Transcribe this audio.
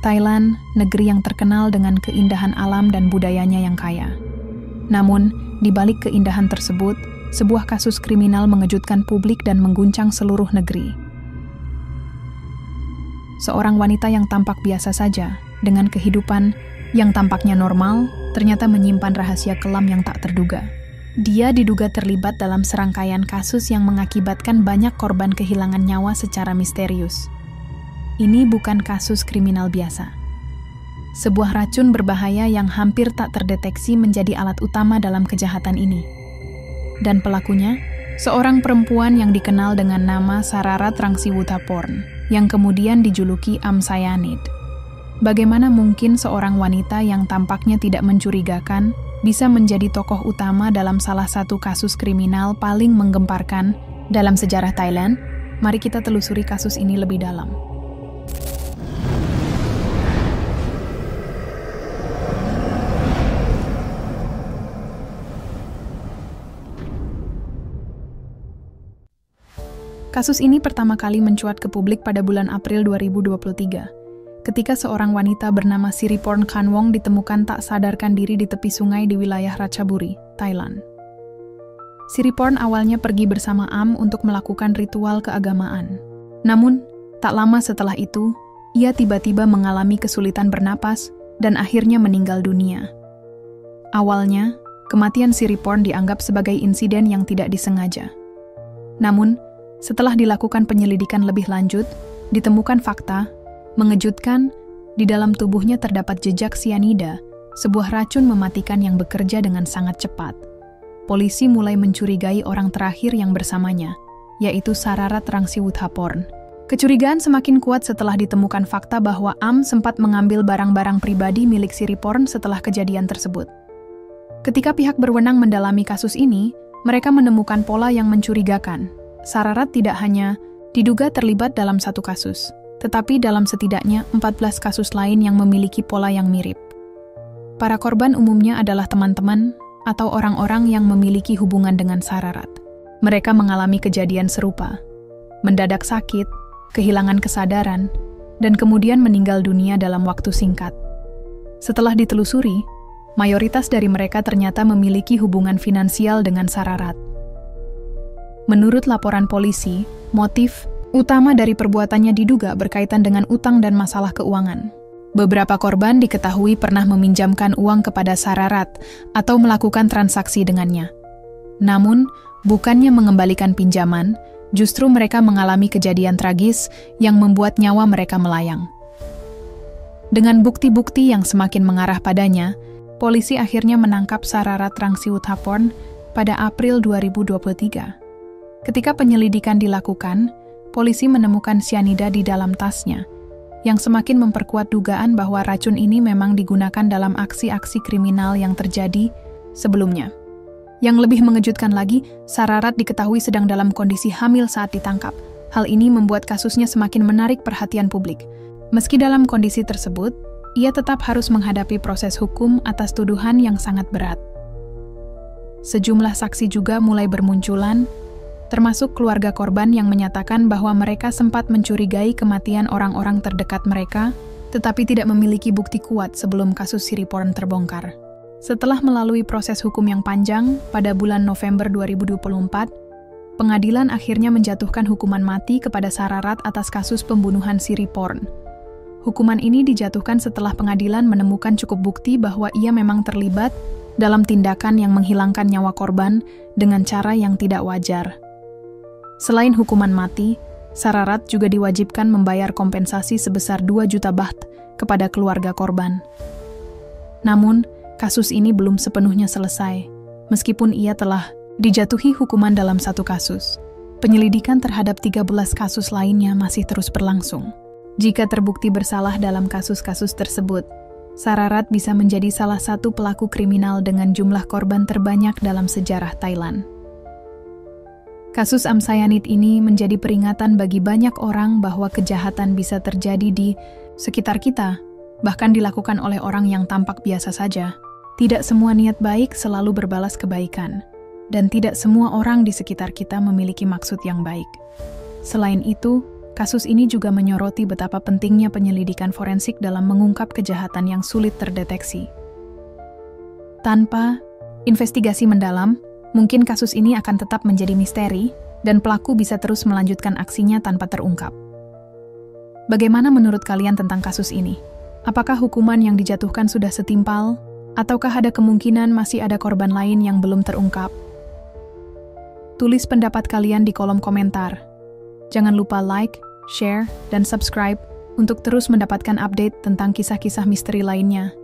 Thailand, negeri yang terkenal dengan keindahan alam dan budayanya yang kaya. Namun, di balik keindahan tersebut, sebuah kasus kriminal mengejutkan publik dan mengguncang seluruh negeri. Seorang wanita yang tampak biasa saja, dengan kehidupan yang tampaknya normal, ternyata menyimpan rahasia kelam yang tak terduga. Dia diduga terlibat dalam serangkaian kasus yang mengakibatkan banyak korban kehilangan nyawa secara misterius. Ini bukan kasus kriminal biasa. Sebuah racun berbahaya yang hampir tak terdeteksi menjadi alat utama dalam kejahatan ini. Dan pelakunya, seorang perempuan yang dikenal dengan nama Sararat Rangsiwuthaporn, yang kemudian dijuluki Amsayanid. Bagaimana mungkin seorang wanita yang tampaknya tidak mencurigakan bisa menjadi tokoh utama dalam salah satu kasus kriminal paling menggemparkan dalam sejarah Thailand? Mari kita telusuri kasus ini lebih dalam. Kasus ini pertama kali mencuat ke publik pada bulan April 2023, ketika seorang wanita bernama Siriporn Khanwong ditemukan tak sadarkan diri di tepi sungai di wilayah Ratchaburi, Thailand. Siriporn awalnya pergi bersama Am untuk melakukan ritual keagamaan. Namun, tak lama setelah itu, ia tiba-tiba mengalami kesulitan bernapas dan akhirnya meninggal dunia. Awalnya, kematian Siriporn dianggap sebagai insiden yang tidak disengaja. Namun, setelah dilakukan penyelidikan lebih lanjut, ditemukan fakta mengejutkan, di dalam tubuhnya terdapat jejak sianida, sebuah racun mematikan yang bekerja dengan sangat cepat. Polisi mulai mencurigai orang terakhir yang bersamanya, yaitu Sararat Rangsiwuthaporn. Kecurigaan semakin kuat setelah ditemukan fakta bahwa Am sempat mengambil barang-barang pribadi milik Siriporn setelah kejadian tersebut. Ketika pihak berwenang mendalami kasus ini, mereka menemukan pola yang mencurigakan. Sararat tidak hanya diduga terlibat dalam satu kasus, tetapi dalam setidaknya 14 kasus lain yang memiliki pola yang mirip. Para korban umumnya adalah teman-teman atau orang-orang yang memiliki hubungan dengan Sararat. Mereka mengalami kejadian serupa, mendadak sakit, kehilangan kesadaran, dan kemudian meninggal dunia dalam waktu singkat. Setelah ditelusuri, mayoritas dari mereka ternyata memiliki hubungan finansial dengan Sararat. Menurut laporan polisi, motif utama dari perbuatannya diduga berkaitan dengan utang dan masalah keuangan. Beberapa korban diketahui pernah meminjamkan uang kepada Sararat atau melakukan transaksi dengannya. Namun, bukannya mengembalikan pinjaman, justru mereka mengalami kejadian tragis yang membuat nyawa mereka melayang. Dengan bukti-bukti yang semakin mengarah padanya, polisi akhirnya menangkap Sararat Rangsiwuthaporn pada April 2023. Ketika penyelidikan dilakukan, polisi menemukan sianida di dalam tasnya, yang semakin memperkuat dugaan bahwa racun ini memang digunakan dalam aksi-aksi kriminal yang terjadi sebelumnya. Yang lebih mengejutkan lagi, Sararat diketahui sedang dalam kondisi hamil saat ditangkap. Hal ini membuat kasusnya semakin menarik perhatian publik. Meski dalam kondisi tersebut, ia tetap harus menghadapi proses hukum atas tuduhan yang sangat berat. Sejumlah saksi juga mulai bermunculan, termasuk keluarga korban yang menyatakan bahwa mereka sempat mencurigai kematian orang-orang terdekat mereka, tetapi tidak memiliki bukti kuat sebelum kasus Siriporn terbongkar. Setelah melalui proses hukum yang panjang, pada bulan November 2024, pengadilan akhirnya menjatuhkan hukuman mati kepada Sararat atas kasus pembunuhan Siriporn. Hukuman ini dijatuhkan setelah pengadilan menemukan cukup bukti bahwa ia memang terlibat dalam tindakan yang menghilangkan nyawa korban dengan cara yang tidak wajar. Selain hukuman mati, Sararat juga diwajibkan membayar kompensasi sebesar 2 juta baht kepada keluarga korban. Namun, kasus ini belum sepenuhnya selesai, meskipun ia telah dijatuhi hukuman dalam satu kasus. Penyelidikan terhadap 13 kasus lainnya masih terus berlangsung. Jika terbukti bersalah dalam kasus-kasus tersebut, Sararat bisa menjadi salah satu pelaku kriminal dengan jumlah korban terbanyak dalam sejarah Thailand. Kasus Amsayanid ini menjadi peringatan bagi banyak orang bahwa kejahatan bisa terjadi di sekitar kita, bahkan dilakukan oleh orang yang tampak biasa saja. Tidak semua niat baik selalu berbalas kebaikan, dan tidak semua orang di sekitar kita memiliki maksud yang baik. Selain itu, kasus ini juga menyoroti betapa pentingnya penyelidikan forensik dalam mengungkap kejahatan yang sulit terdeteksi. Tanpa investigasi mendalam, mungkin kasus ini akan tetap menjadi misteri dan pelaku bisa terus melanjutkan aksinya tanpa terungkap. Bagaimana menurut kalian tentang kasus ini? Apakah hukuman yang dijatuhkan sudah setimpal? Ataukah ada kemungkinan masih ada korban lain yang belum terungkap? Tulis pendapat kalian di kolom komentar. Jangan lupa like, share, dan subscribe untuk terus mendapatkan update tentang kisah-kisah misteri lainnya.